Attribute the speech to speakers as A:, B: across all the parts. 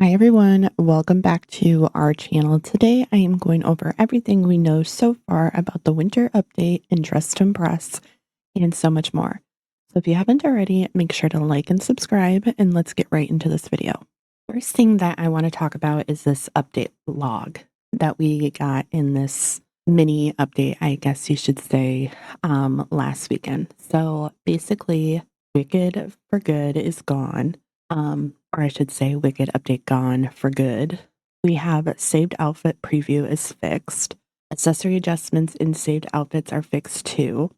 A: Hi everyone, welcome back to our channel. Today I am going over everything we know so far about the winter update in Dress to Impress and so much more. So if you haven't already, make sure to like and subscribe and let's get right into this video. First thing that I want to talk about is this update log that we got in this mini update, I guess you should say, last weekend. So basically, Wicked for Good is gone. Or I should say Wicked update gone for good. We have saved outfit preview is fixed. Accessory adjustments in saved outfits are fixed too.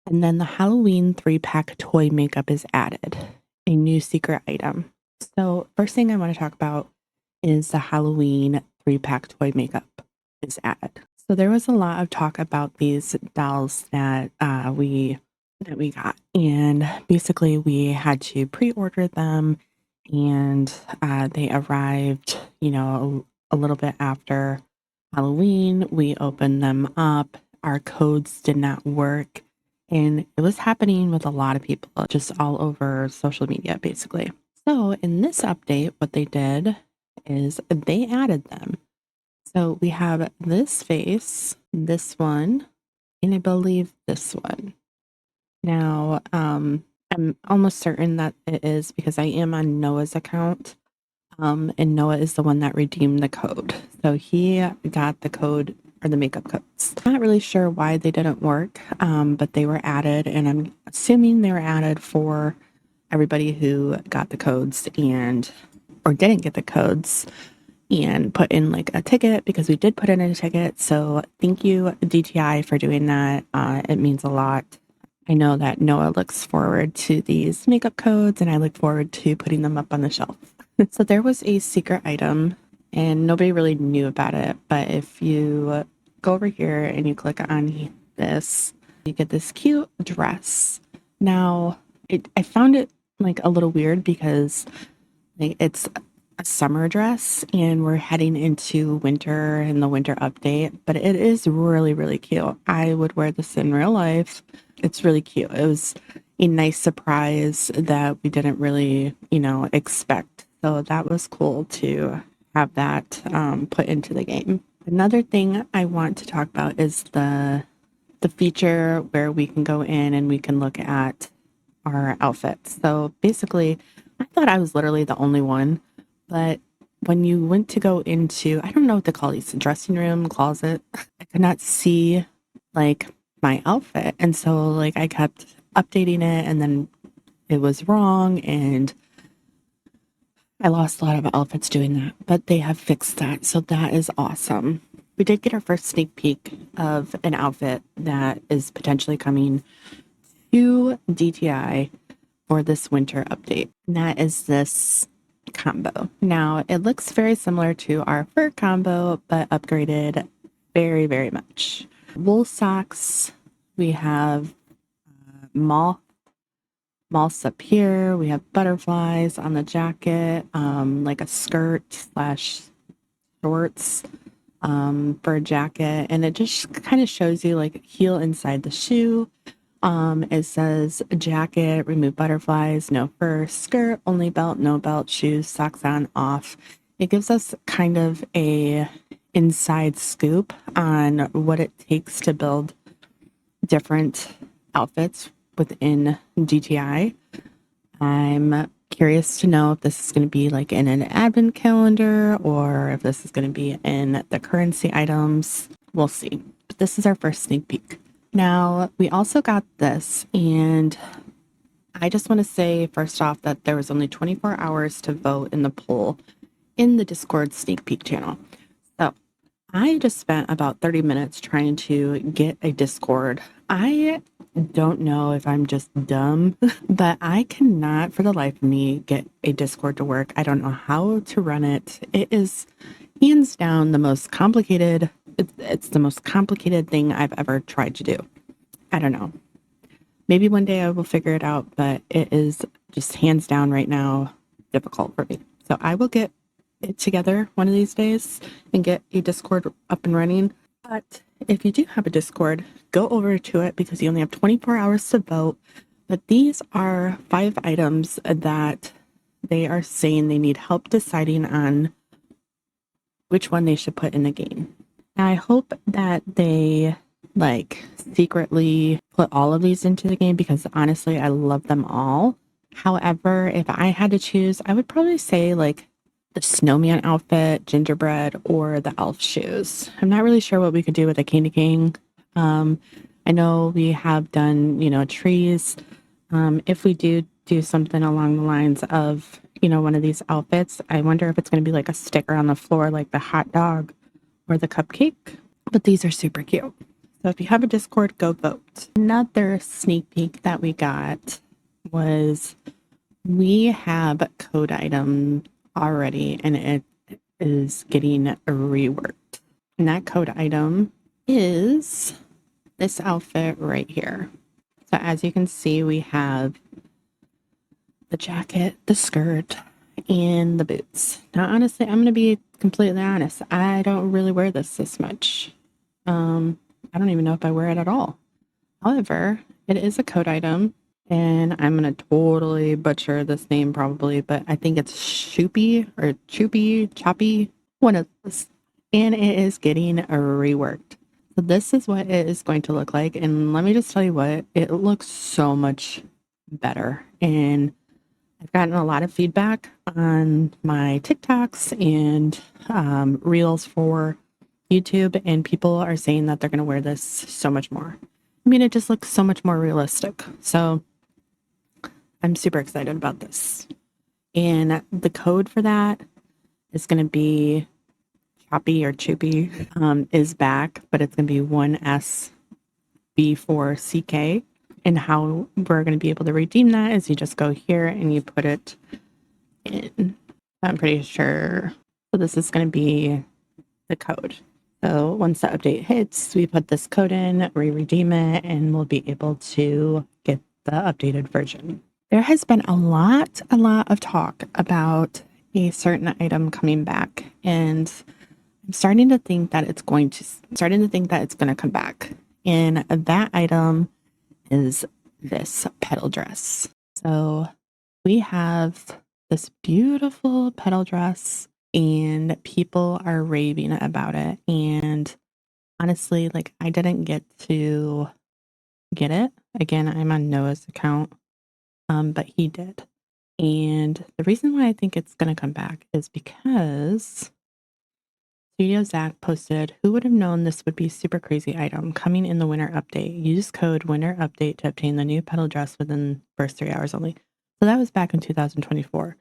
A: And then the Halloween 3-pack toy makeup is added, a new secret item. So first thing I want to talk about is the Halloween 3-pack toy makeup is added. So there was a lot of talk about these dolls that we got, and basically we had to pre-order them, and they arrived, a little bit after Halloween. We opened them up. Our codes did not work, and it was happening with a lot of people, just all over social media, basically. So in this update, what they did is they added them. So we have this face, this one, and I believe this one. Now, I'm almost certain that it is because I am on Noah's account, and Noah is the one that redeemed the code. So he got the code or the makeup codes. Not really sure why they didn't work, but they were added, and I'm assuming they were added for everybody who got the codes or didn't get the codes and put in like a ticket, because we did put in a ticket. So thank you, DTI, for doing that. It means a lot. I know that Noah looks forward to these makeup codes, and I look forward to putting them up on the shelf. So there was a secret item, and nobody really knew about it. But if you go over here and you click on this, you get this cute dress. Now, I found it like a little weird because it's a summer dress and we're heading into winter and the winter update, but it is really, really cute. I would wear this in real life. It's really cute. It was a nice surprise that we didn't really, expect. So that was cool to have that put into the game. Another thing I want to talk about is the feature where we can go in and we can look at our outfits. So basically, I thought I was literally the only one, but when you went to go into, I don't know what to call these, dressing room, closet, I could not see like my outfit. And so like I kept updating it, and then it was wrong, and I lost a lot of outfits doing that, but they have fixed that. So that is awesome. We did get our first sneak peek of an outfit that is potentially coming to DTI for this winter update. And that is this combo. Now, it looks very similar to our fur combo, but upgraded very, very much. Wool socks, we have moths up here. We have butterflies on the jacket, like a skirt slash shorts for a jacket. And it just kind of shows you like heel inside the shoe. It says jacket, remove butterflies, no fur, skirt, only belt, no belt, shoes, socks on, off. It gives us kind of a inside scoop on what it takes to build different outfits within DTI. I'm curious to know if this is going to be like in an advent calendar or if this is going to be in the currency items. We'll see. But this is our first sneak peek. Now, we also got this, and I just want to say first off that there was only 24 hours to vote in the poll in the Discord sneak peek channel. So I just spent about 30 minutes trying to get a Discord. I don't know if I'm just dumb, but I cannot for the life of me get a Discord to work. I don't know how to run it. It is hands down the most complicated. It's the most complicated thing I've ever tried to do. I don't know. Maybe one day I will figure it out, but it is just hands down right now difficult for me. So I will get it together one of these days and get a Discord up and running. But if you do have a Discord, go over to it because you only have 24 hours to vote. But these are 5 items that they are saying they need help deciding on which one they should put in the game. I hope that they like secretly put all of these into the game because honestly, I love them all. However, if I had to choose, I would probably say like the snowman outfit, gingerbread, or the elf shoes. I'm not really sure what we could do with a candy king. I know we have done, trees. If we do something along the lines of, one of these outfits, I wonder if it's going to be like a sticker on the floor, like the hot dog or the cupcake. But these are super cute. So if you have a Discord, go vote. Another sneak peek that we got was we have a code item already and it is getting reworked. And that code item is this outfit right here. So as you can see, we have the jacket, the skirt, and the boots. Now, honestly, I'm going to be completely honest. I don't really wear this much. I don't even know if I wear it at all. However, it is a code item, and I'm going to totally butcher this name probably, but I think it's Shoopy or Choopy, Choppy, one of those. And it is getting reworked. So this is what it is going to look like. And let me just tell you what, it looks so much better. And I've gotten a lot of feedback on my TikToks and reels for YouTube, and people are saying that they're going to wear this so much more. I mean, it just looks so much more realistic. So I'm super excited about this. And the code for that is going to be Choppy or Choopy is back, but it's going to be 1SB4CK. And how we're going to be able to redeem that is you just go here and you put it in. I'm pretty sure. So this is going to be the code. So once the update hits, we put this code in, we redeem it, and we'll be able to get the updated version. There has been a lot of talk about a certain item coming back, and I'm starting to think that it's going to come back. And that item is this petal dress. So we have this beautiful petal dress and people are raving about it. And honestly, like I didn't get to get it. Again, I'm on Noah's account, but he did. And the reason why I think it's going to come back is because Studio Zach posted, who would have known this would be super crazy item coming in the winter update? Use code winter update to obtain the new petal dress within first 3 hours only. So that was back in 2024.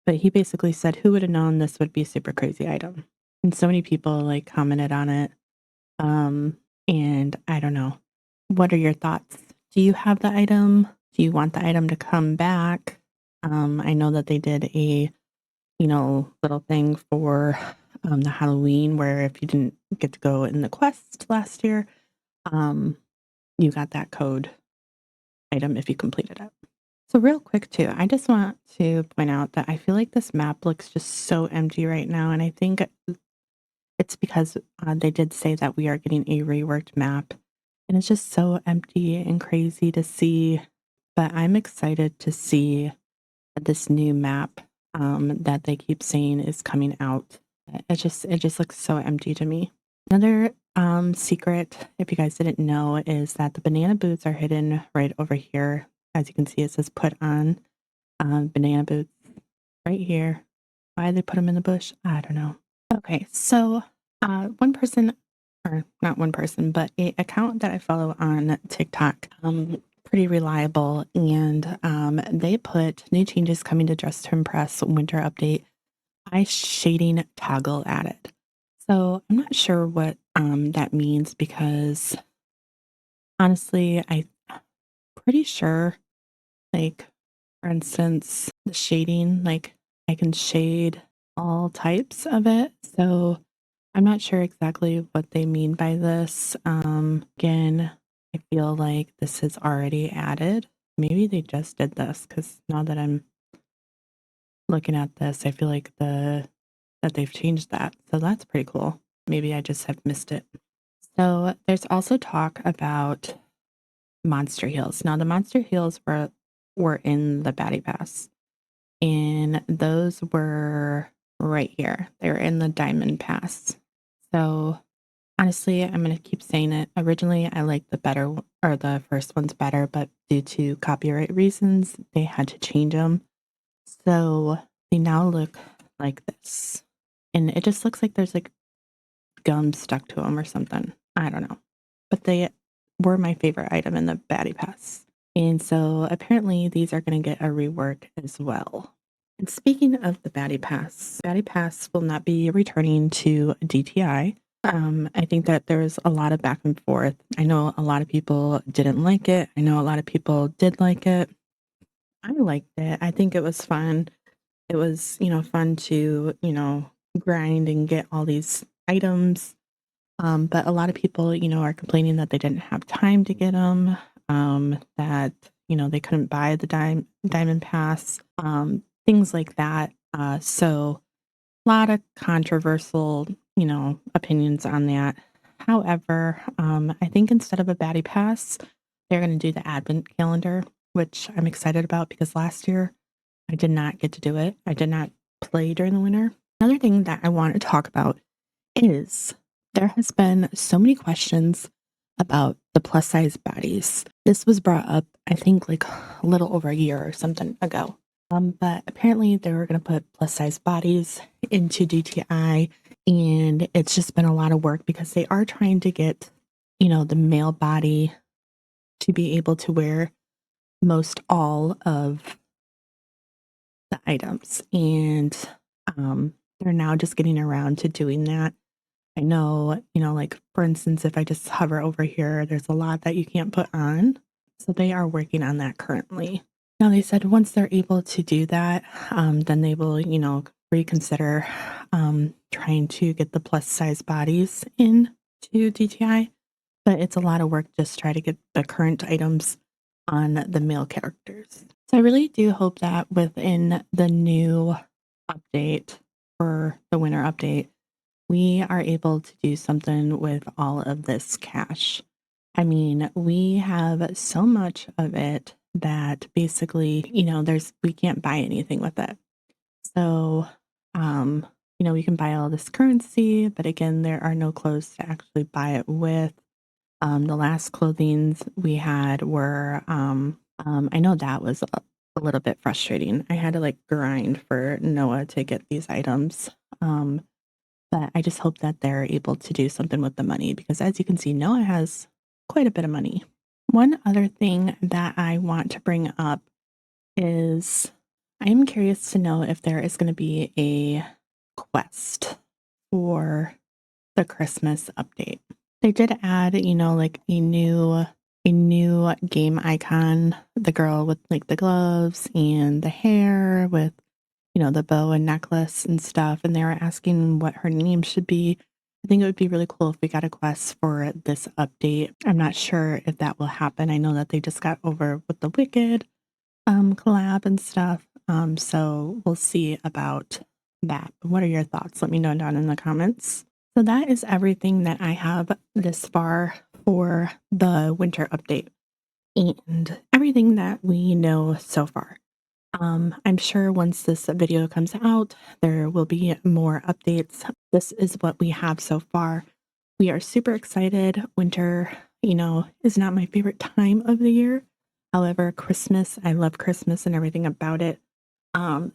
A: But he basically said, who would have known this would be super crazy item? And so many people like commented on it. And I don't know. What are your thoughts? Do you have the item? Do you want the item to come back? I know that they did a, little thing for the Halloween where if you didn't get to go in the quest last year, you got that code item if you completed it. So real quick too, I just want to point out that I feel like this map looks just so empty right now. And I think it's because they did say that we are getting a reworked map. And it's just so empty and crazy to see. But I'm excited to see this new map that they keep saying is coming out. It just looks so empty to me. Another secret, if you guys didn't know, is that the banana boots are hidden right over here. As you can see, it says put on banana boots right here. Why they put them in the bush, I don't know. Okay, so one person, or not one person, but a account that I follow on TikTok, pretty reliable, and they put new changes coming to Dress to Impress winter update. Eye shading toggle added. So I'm not sure what that means because honestly, I'm pretty sure, like for instance, the shading, like I can shade all types of it. So I'm not sure exactly what they mean by this. Again, I feel like this is already added. Maybe they just did this because now that I'm looking at this, I feel like that they've changed that. So that's pretty cool. Maybe I just have missed it. So there's also talk about monster heels. Now the monster heels were in the Batty Pass. and those were right here. They were in the Diamond Pass. So honestly, I'm gonna keep saying it. Originally, I liked the better or the first one's better, but due to copyright reasons, they had to change them. So they now look like this, and it just looks like there's like gum stuck to them or something. I don't know, but they were my favorite item in the Batty Pass. And so apparently these are going to get a rework as well. And speaking of the Batty Pass will not be returning to DTI. I think that there was a lot of back and forth. I know a lot of people didn't like it. I know a lot of people did like it. I liked it. I think it was fun. It was, fun to, grind and get all these items. But a lot of people, are complaining that they didn't have time to get them, that, they couldn't buy the Diamond Pass, things like that. So a lot of controversial, opinions on that. However, I think instead of a Batty Pass, they're going to do the Advent calendar, which I'm excited about because last year I did not get to do it. I did not play during the winter. Another thing that I want to talk about is there has been so many questions about the plus size bodies. This was brought up, I think, like a little over a year or something ago. But apparently they were going to put plus size bodies into DTI, and it's just been a lot of work because they are trying to get, the male body to be able to wear most all of the items. And they're now just getting around to doing that. I know, like for instance, if I just hover over here, there's a lot that you can't put on. So they are working on that currently. Now they said once they're able to do that, then they will, reconsider trying to get the plus size bodies into DTI. But it's a lot of work just try to get the current items on the male characters. So I really do hope that within the new update for the winter update, we are able to do something with all of this cash. I mean, we have so much of it that basically, we can't buy anything with it. So, we can buy all this currency, but again, there are no clothes to actually buy it with. The last clothings we had were, I know that was a little bit frustrating. I had to like grind for Noah to get these items. But I just hope that they're able to do something with the money because as you can see, Noah has quite a bit of money. One other thing that I want to bring up is I am curious to know if there is going to be a quest for the Christmas update. They did add, like a new game icon, the girl with like the gloves and the hair with the bow and necklace and stuff, and they were asking what her name should be. I think it would be really cool if we got a quest for this update. I'm not sure if that will happen. I know that they just got over with the Wicked collab and stuff. So we'll see about that. What are your thoughts? Let me know down in the comments. So that is everything that I have this far for the winter update and everything that we know so far. I'm sure once this video comes out, there will be more updates. This is what we have so far. We are super excited. Winter, is not my favorite time of the year. However, Christmas, I love Christmas and everything about it.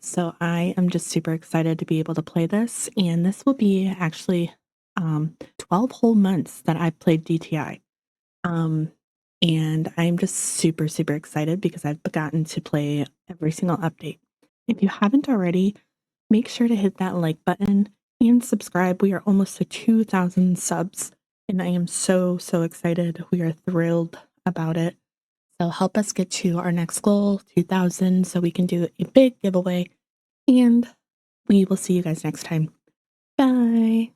A: So I am just super excited to be able to play this. And this will be actually 12 whole months that I've played DTI. And I'm just super, super excited because I've gotten to play every single update. If you haven't already, make sure to hit that like button and subscribe. We are almost to 2,000 subs, and I am so, so excited. We are thrilled about it. So help us get to our next goal, 2,000, so we can do a big giveaway. And we will see you guys next time. Bye.